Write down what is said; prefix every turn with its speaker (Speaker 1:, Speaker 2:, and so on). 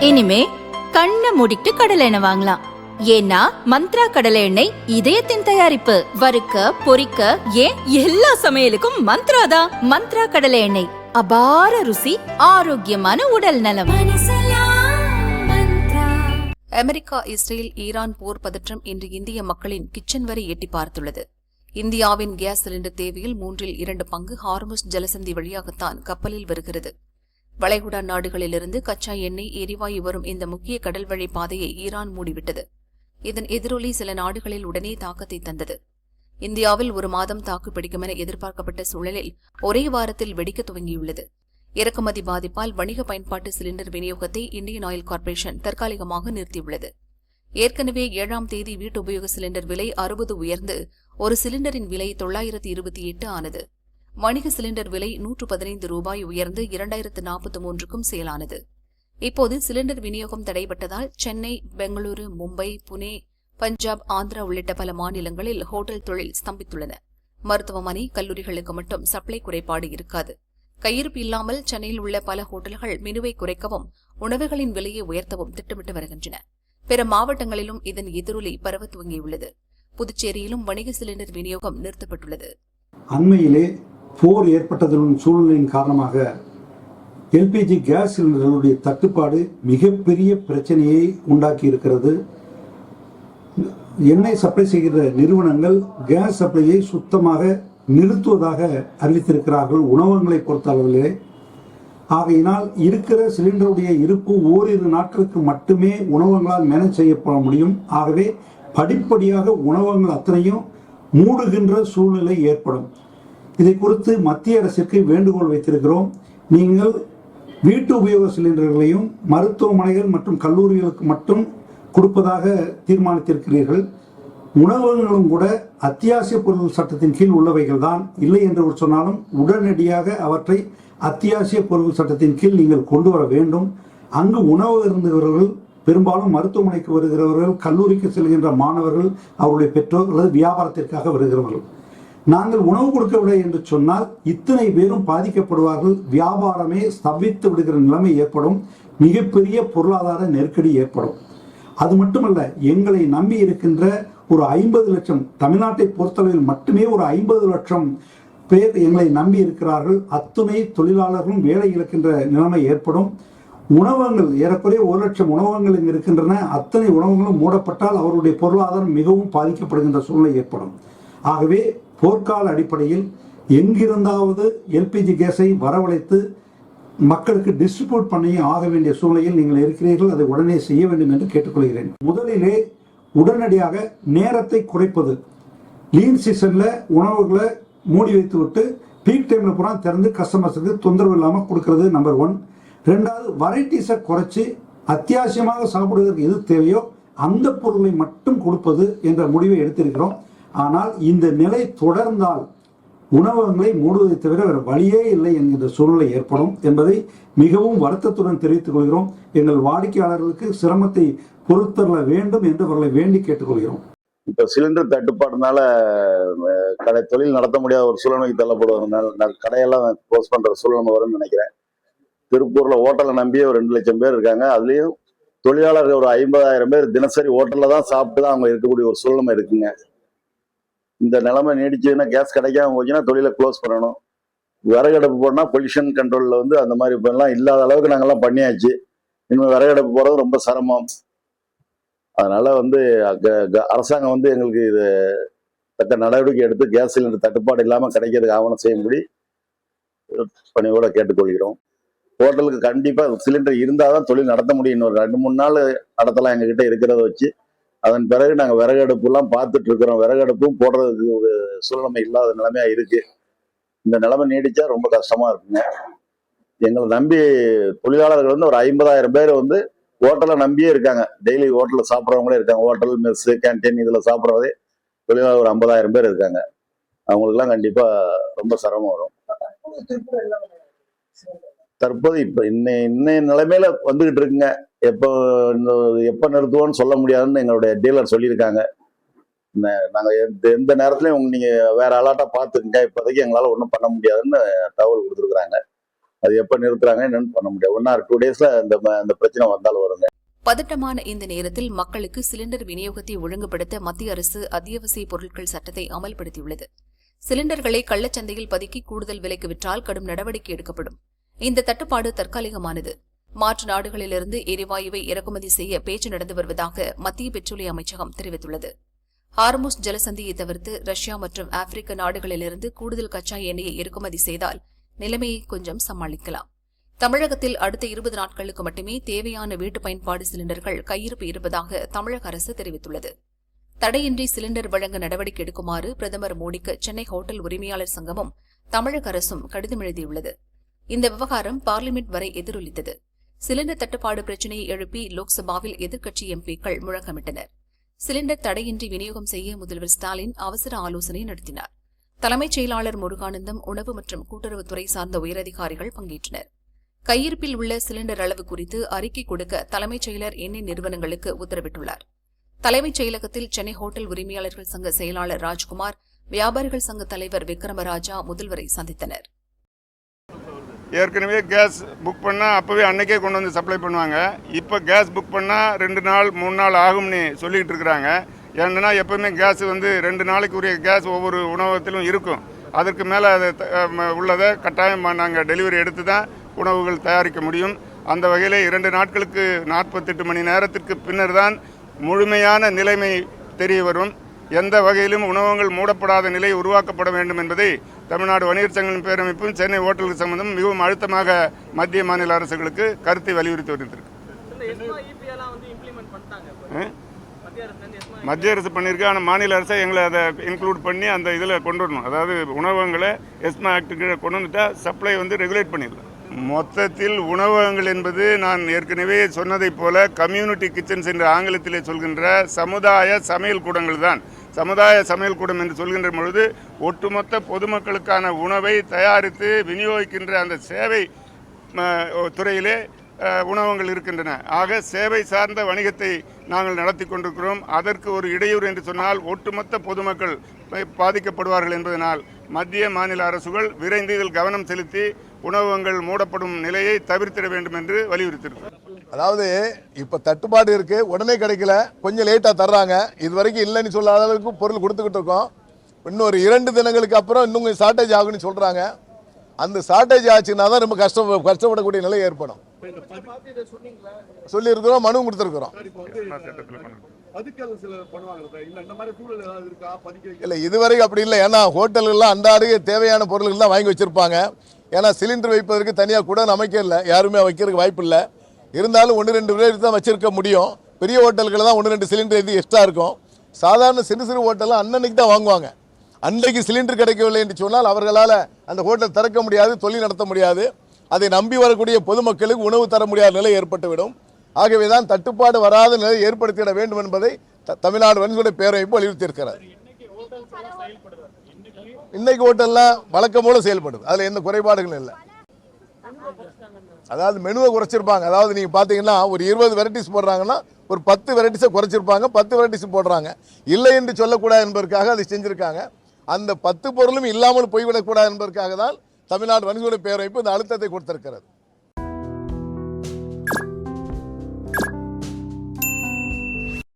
Speaker 1: இனிமே கண்ணை மூடிட்டு கடலை எண்ணெய் வாங்கலாம். ஏன்னா மந்த்ரா கடலை எண்ணெய் இதயத்தின் தயாரிப்பு. வறுக்க பொரிக்க ஏன் எல்லா சமையலுக்கும் மந்த்ரா தான். மந்த்ரா கடலை எண்ணெய், அபார ருசி, ஆரோக்கியமான உடல் நலம்.
Speaker 2: அமெரிக்கா, இஸ்ரேல், ஈரான் போர் பதற்றம் இன்று இந்திய மக்களின் கிச்சன் வரை எட்டி பார்த்துள்ளது. இந்தியாவின் கேஸ் சிலிண்டர் தேவையில் 2/3 பங்கு ஹார்முஸ் ஜலசந்தி வழியாகத்தான் கப்பலில் வருகிறது. வளைகுடா நாடுகளிலிருந்து கச்சா எண்ணெய், எரிவாயு வரும் இந்த முக்கிய கடல் வழி பாதையை ஈரான் மூடிவிட்டது. இதன் எதிரொலி சில நாடுகளில் உடனே தாக்கத்தை தந்தது. இந்தியாவில் 1 மாதம் தாக்கு பிடிக்கும் என எதிர்பார்க்கப்பட்ட சூழலில் ஒரே வாரத்தில் வெடிக்க துவங்கியுள்ளது. இறக்குமதி பாதிப்பால் வணிக பயன்பாட்டு சிலிண்டர் விநியோகத்தை இந்தியன் ஆயில் கார்ப்பரேஷன் தற்காலிகமாக நிறுத்தியுள்ளது. ஏற்கனவே 7ஆம் தேதி வீட்டு உபயோக சிலிண்டர் விலை 60 உயர்ந்து ஒரு சிலிண்டரின் விலை 928 ஆனது. வணிக சிலிண்டர் விலை ரூபாய் 115 உயர்ந்து 2043க்கும் செயலானது. இப்போது சிலிண்டர் விநியோகம் தடைபட்டதால் சென்னை, பெங்களூரு, மும்பை, புனே, பஞ்சாப், ஆந்திரா உள்ளிட்ட பல மாநிலங்களில் ஹோட்டல் தொழில் ஸ்தம்பித்துள்ளன. மருத்துவமனை, கல்லூரிகளுக்கு மட்டும் சப்ளை குறைபாடு இருக்காது. கையிருப்பு இல்லாமல் சென்னையில் உள்ள பல ஹோட்டல்கள் மெனுவை குறைக்கவும் உணவுகளின் விலையை உயர்த்தவும் திட்டமிட்டு வருகின்றன. பிற மாவட்டங்களிலும் இதன் எதிரொலி பரவ துவங்கியுள்ளது. புதுச்சேரியிலும் வணிக சிலிண்டர் விநியோகம் நிறுத்தப்பட்டுள்ளது.
Speaker 3: அண்மையிலே போர் ஏற்பட்டதன் சூழ்நிலையின் காரணமாக எல்பிஜி கேஸ் சிலிண்டர்களுடைய தட்டுப்பாடு மிகப்பெரிய பிரச்சனையை உண்டாக்கி இருக்கிறது. எண்ணெய் சப்ளை செய்கிற நிறுவனங்கள் கேஸ் சப்ளையை சுத்தமாக நிறுத்துவதாக அறிவித்திருக்கிறார்கள் உணவகங்களை பொறுத்தளவிலே. ஆகையினால் இருக்கிற சிலிண்டருடைய இருப்பு ஓரிரு நாட்களுக்கு மட்டுமே உணவகங்களால் மேனேஜ் செய்யப்பட முடியும். ஆகவே படிப்படியாக உணவகங்கள் அத்தனையும் மூடுகின்ற சூழ்நிலை ஏற்படும். இதை குறித்து மத்திய அரசிற்கு வேண்டுகோள் வைத்திருக்கிறோம். நீங்கள் வீட்டு உபயோக சிலிண்டர்களையும் மருத்துவமனைகள் மற்றும் கல்லூரிகளுக்கு மட்டும் கொடுப்பதாக தீர்மானித்திருக்கிறீர்கள். உணவகங்களும் கூட அத்தியாவசிய பொருள் சட்டத்தின் கீழ் உள்ளவைகள் தான். இல்லை என்று சொன்னாலும் உடனடியாக அவற்றை அத்தியாவசிய பொருள் சட்டத்தின் கீழ் நீங்கள் கொண்டு வர வேண்டும். அங்கு உணவு இருந்தவர்கள் பெரும்பாலும் மருத்துவமனைக்கு வருகிறவர்கள், கல்லூரிக்கு செல்கின்ற மாணவர்கள், அவருடைய பெற்றோர் அல்லது வியாபாரத்திற்காக வருகிறவர்கள். நாங்கள் உணவு கொடுக்கவில்லை என்று சொன்னால் இத்தனை பேரும் பாதிக்கப்படுவார்கள். வியாபாரமே ஸ்தம்பித்து விடுகிற நிலைமை ஏற்படும். மிகப்பெரிய பொருளாதார நெருக்கடி ஏற்படும். அது மட்டுமல்ல, எங்களை நம்பி இருக்கின்ற ஒரு 50 லட்சம், தமிழ்நாட்டை பொறுத்தளவில் மட்டுமே ஒரு 50 லட்சம் பேர் எங்களை நம்பி இருக்கிறார்கள். அத்துணை தொழிலாளர்களும் வேலை இழக்கின்ற நிலைமை ஏற்படும். உணவகங்கள் ஏறக்குறைய 1 லட்சம் உணவகங்கள் இங்கு இருக்கின்றன. அத்தனை உணவகங்களும் மூடப்பட்டால் அவருடைய பொருளாதாரம் மிகவும் பாதிக்கப்படுகின்ற சூழ்நிலை ஏற்படும். ஆகவே போர்க்கால அடிப்படையில் எங்கிருந்தாவது எல்பிஜி கேஸை வரவழைத்து மக்களுக்கு டிஸ்ட்ரிபியூட் பண்ணியும் ஆக வேண்டிய சூழ்நிலையில் நீங்கள் இருக்கிறீர்கள். அதை உடனே செய்ய வேண்டும் என்று கேட்டுக்கொள்கிறேன். முதலிலே உடனடியாக நேரத்தை குறைப்பது. லீன் சீசன்ல உணவுகளை மூடி வைத்து விட்டு பீக் டைம்ல பூரா திறந்து கஸ்டமர்ஸுக்கு தொந்தரவு இல்லாமல் கொடுக்கறது நம்பர் 1. 2வது, வெரைட்டிஸை குறைச்சி அத்தியாவசியமாக சாப்பிடுவதற்கு எது தேவையோ அந்த பொருளை மட்டும் கொடுப்பது என்ற முடிவை எடுத்திருக்கிறோம். ஆனால் இந்த நிலை தொடர்ந்தால் உணவகங்களை மூடுவதை தவிர வேறு வழியே இல்லை என்கின்ற சூழ்நிலை ஏற்படும் என்பதை மிகவும் வருத்தத்துடன் தெரிவித்துக் கொள்கிறோம். எங்கள் வாடிக்கையாளர்களுக்கு சிரமத்தை பொறுத்தள்ள வேண்டும் என்று அவர்களை வேண்டி கேட்டுக்கொள்கிறோம்.
Speaker 4: இப்போ சிலிண்டர் தட்டுப்பாடுனால தொழில் நடத்த முடியாத ஒரு சூழ்நிலைக்கு தள்ளப்படுவதனால கடையெல்லாம் க்ளோஸ் பண்ற சூழ்நிலை வரும்னு நினைக்கிறேன். திருப்பூர்ல ஹோட்டலை நம்பியே ஒரு 2 லட்சம் பேர் இருக்காங்க. அதுலயும் தொழிலாளர்கள் ஒரு 50,000 பேர் தினசரி ஹோட்டல்ல தான் சாப்பிட்டு தான் அவங்க இருக்கக்கூடிய ஒரு சூழ்நிலை இருக்குங்க. இந்த நிலைமை நீடிச்சதுன்னா கேஸ் கிடைக்காம போச்சுன்னா தொழிலை க்ளோஸ் பண்ணணும். விறகடுப்பு போனால் பொல்யூஷன் கண்ட்ரோலில் அந்த மாதிரி இப்பெல்லாம் இல்லாத அளவுக்கு நாங்கள்லாம் பண்ணியாச்சு. இனிமேல் விறகடுப்பு போகிறது ரொம்ப சிரமம். அதனால அரசாங்கம் எங்களுக்கு இது தக்க நடவடிக்கை எடுத்து கேஸ் சிலிண்டர் தட்டுப்பாடு இல்லாமல் கிடைக்கிறதுக்கு ஆவணம் செய்யும்படி பணியோட கேட்டுக்கொள்கிறோம். ஹோட்டலுக்கு கண்டிப்பாக சிலிண்டர் இருந்தால் தான் தொழில் நடத்த முடியும். இன்னொரு 2-3 நாள் நடத்தலாம் எங்ககிட்ட இருக்கிறத வச்சு. அதன் பிறகு நாங்கள் விறகடுப்புலாம் பார்த்துட்டு இருக்கிறோம். விறகடுப்பும் போடுறதுக்கு ஒரு சூழ்நிலை இல்லாத நிலைமையா இருக்கு. இந்த நிலைமை நீடிச்சா ரொம்ப கஷ்டமா இருக்குங்க. எங்களை நம்பி தொழிலாளர்கள் ஒரு 50,000 பேர் ஹோட்டலை நம்பியே இருக்காங்க. டெய்லி ஹோட்டலில் சாப்பிட்றவங்களே இருக்காங்க. ஹோட்டல், மெஸ், கேன்டீன் இதில் சாப்பிட்றதே தொழிலாளர் ஒரு 50,000 பேர் இருக்காங்க. அவங்களுக்குலாம் கண்டிப்பா ரொம்ப சிரமம் வரும். தற்போது இப்ப இன்னைய நிலைமையில வந்துகிட்டு இருக்குங்க. எப்ப நிறுத்துவோம்னு சொல்ல முடியாதுன்னு எங்களுடைய டீலர் சொல்லியிருக்காங்க. நாங்க எந்த நேரத்துலயும் நீங்க வேற அலாட்டா பாத்துக்கங்க, இப்போதைக்கு எங்களால ஒன்றும் பண்ண முடியாதுன்னு தகவல் கொடுத்துருக்குறாங்க. அது எப்ப நிறுத்துறாங்க என்னன்னு பண்ண முடியாது. 1 or 2 daysல இந்த பிரச்சனை வந்தாலும் வருங்க.
Speaker 2: பதட்டமான இந்த நேரத்தில் மக்களுக்கு சிலிண்டர் விநியோகத்தை ஒழுங்குபடுத்த மத்திய அரசு அத்தியாவசிய பொருட்கள் சட்டத்தை அமல்படுத்தியுள்ளது. சிலிண்டர்களை கள்ளச்சந்தையில் பதுக்கி கூடுதல் விலைக்கு விற்றால் கடும் நடவடிக்கை எடுக்கப்படும். இந்த தட்டுப்பாடு தற்காலிகமானது. மாற்று நாடுகளிலிருந்து எரிவாயுவை இறக்குமதி செய்ய பேச்சு நடந்து வருவதாக மத்திய பெட்ரோலிய அமைச்சகம் தெரிவித்துள்ளது. ஹார்முஸ் ஜலசந்தியை தவிர்த்து ரஷ்யா மற்றும் ஆப்பிரிக்க நாடுகளிலிருந்து கூடுதல் கச்சா எண்ணெயை இறக்குமதி செய்தால் நிலைமையை கொஞ்சம் சமாளிக்கலாம். தமிழகத்தில் அடுத்த 20 நாட்களுக்கு மட்டுமே தேவையான வீட்டு பயன்பாடு சிலிண்டர்கள் கையிருப்பு இருப்பதாக தமிழக அரசு தெரிவித்துள்ளது. தடையின்றி சிலிண்டர் வழங்க நடவடிக்கை எடுக்குமாறு பிரதமர் மோடிக்கு சென்னை ஹோட்டல் உரிமையாளர் சங்கமும் தமிழக அரசும் கடிதம் எழுதியுள்ளது. இந்த விவகாரம் பார்லிமெண்ட் வரை எதிரொலித்தது. சிலிண்டர் தட்டுப்பாடு பிரச்சினையை எழுப்பி லோக்சபாவில் எதிர்க்கட்சி எம்பிக்கள் முழக்கமிட்டனர். சிலிண்டர் தடையின்றி விநியோகம் செய்ய முதல்வர் ஸ்டாலின் அவசர ஆலோசனை நடத்தினார். தலைமைச் செயலாளர் முருகானந்தம், உணவு மற்றும் கூட்டுறவுத்துறை சார்ந்த உயரதிகாரிகள் பங்கேற்றனர். கையிருப்பில் உள்ள சிலிண்டர் அளவு குறித்து அறிக்கை கொடுக்க தலைமைச் செயலர் எண்ணெய் நிறுவனங்களுக்கு உத்தரவிட்டுள்ளார். தலைமைச் செயலகத்தில் சென்னை ஹோட்டல் உரிமையாளர்கள் சங்க செயலாளர் ராஜ்குமார், வியாபாரிகள் சங்க தலைவர் விக்ரமராஜா முதல்வரை சந்தித்தனர்.
Speaker 5: ஏற்கனவே கேஸ் புக் பண்ணால் அப்போவே அன்னைக்கே கொண்டு வந்து சப்ளை பண்ணுவாங்க. இப்போ கேஸ் புக் பண்ணால் 2 நாள் 3 நாள் ஆகும்னு சொல்லிக்கிட்டு இருக்கிறாங்க. ஏன்னா எப்போவுமே கேஸ் 2 நாளைக்கு உரிய கேஸ் ஒவ்வொரு உணவகத்திலும் இருக்கும். அதற்கு மேலே அதை உள்ளதை கட்டாயம் நாங்கள் டெலிவரி எடுத்து தான் உணவுகள் தயாரிக்க முடியும். அந்த வகையில் 2 நாட்களுக்கு 48 மணி நேரத்திற்கு பின்னர் தான் முழுமையான நிலைமை தெரிய வரும். எந்த வகையிலும் உணவகங்கள் மூடப்படாத நிலை உருவாக்கப்பட வேண்டும் என்பதை தமிழ்நாடு வணிகர் சங்கங்களின் பேரமைப்பும் சென்னை ஓட்டல்கள் சம்பந்தம் மிகவும் அழுத்தமாக மத்திய மாநில அரசுகளுக்கு கருத்தை வலியுறுத்தி வருகிறது. மத்திய அரசு பண்ணியிருக்கு. ஆனால் மாநில அரசை எங்களை அதை இன்க்ளூட் பண்ணி அந்த இதில் கொண்டு வரணும். அதாவது உணவகங்களை எஸ்மா ஆக்ட் கீழே கொண்டு வந்துட்டா சப்ளை ரெகுலேட் பண்ணிடலாம். மொத்தத்தில் உணவகங்கள் என்பது நான் ஏற்கனவே சொன்னதைப் போல கம்யூனிட்டி கிச்சன்ஸ் என்று ஆங்கிலத்திலே சொல்கின்ற சமுதாய சமையல் கூடங்கள் தான். சமுதாய சமையல் கூடம் என்று சொல்கின்ற பொழுது ஒட்டுமொத்த பொதுமக்களுக்கான உணவை தயாரித்து விநியோகிக்கின்ற அந்த சேவை துறையிலே உணவகங்கள் இருக்கின்றன. ஆக சேவை சார்ந்த வணிகத்தை நாங்கள் நடத்தி கொண்டிருக்கிறோம். அதற்கு ஒரு இடையூறு என்று சொன்னால் ஒட்டுமொத்த பொதுமக்கள் பாதிக்கப்படுவார்கள் என்பதனால் மத்திய மாநில அரசுகள் விரைந்து இதில் கவனம் செலுத்தி உணவகங்கள் மூடப்படும் நிலையை தவிர்த்திட வேண்டும் என்று வலியுறுத்தியிருக்கிறோம்.
Speaker 6: அதாவது இப்போ தட்டுப்பாடு இருக்கு, உடனே கிடைக்கல, கொஞ்சம் லேட்டாக தர்றாங்க. இது வரைக்கும் இல்லைன்னு சொல்லாத அளவுக்கு பொருள் கொடுத்துக்கிட்டு இருக்கோம். இன்னும் ஒரு 2 தினங்களுக்கு அப்புறம் இன்னும் கொஞ்சம் ஷார்ட்டேஜ் ஆகுன்னு சொல்றாங்க. அந்த ஷார்ட்டேஜ் ஆச்சுன்னா தான் ரொம்ப கஷ்டப்படக்கூடிய நிலை ஏற்படும். சொல்லியிருக்கிறோம், மனு கொடுத்துருக்கிறோம். இல்லை இதுவரை அப்படி இல்லை. ஏன்னா ஹோட்டல்கள்லாம் அன்றாட தேவையான பொருள்கள் தான் வாங்கி வச்சிருப்பாங்க. ஏன்னா சிலிண்டர் வைப்பதற்கு தனியாக கூட அமைக்க இல்லை, யாருமே வைக்கிறதுக்கு வாய்ப்பு இல்லை. இருந்தாலும் 1-2 பேர் தான் வச்சிருக்க முடியும். பெரிய ஹோட்டல்கள் தான் 1-2 சிலிண்டர் இது எக்ஸ்ட்ரா இருக்கும். சாதாரண சிறு ஹோட்டல்லாம் அன்னன்னைக்கு தான் வாங்குவாங்க. அன்றைக்கு சிலிண்டர் கிடைக்கவில்லை என்று சொன்னால் அவர்களால் அந்த ஹோட்டல் திறக்க முடியாது, தொழில் நடத்த முடியாது. அதை நம்பி வரக்கூடிய பொதுமக்களுக்கு உணவு தர முடியாத நிலை ஏற்பட்டுவிடும். ஆகவே தான் தட்டுப்பாடு வராத நிலை ஏற்படுத்திட வேண்டும் என்பதை தமிழ்நாடு வணிகர்களுடைய பேரமைப்பு வலியுறுத்தி இருக்கிறார். இன்னைக்கு ஹோட்டல்லாம் வழக்கம் போல செயல்படுது, அதில் எந்த குறைபாடுகளும் இல்லை. அதாவது மெனுவை குறைச்சிருப்பாங்க. அதாவது நீங்கள் பார்த்தீங்கன்னா ஒரு 20 வெரைட்டிஸ் போடுறாங்கன்னா ஒரு 10 வெரைட்டிஸை குறைச்சிருப்பாங்க, 10 வெரைட்டிஸ் போடுறாங்க. இல்லை என்று சொல்லக்கூடாது என்பதற்காக அதை செஞ்சுருக்காங்க. அந்த 10 பொருளும் இல்லாமல் போய்விடக்கூடாது என்பதற்காக தான் தமிழ்நாடு வணிகர்களுடைய பேரமைப்பு இந்த அழுத்தத்தை கொடுத்திருக்கிறது.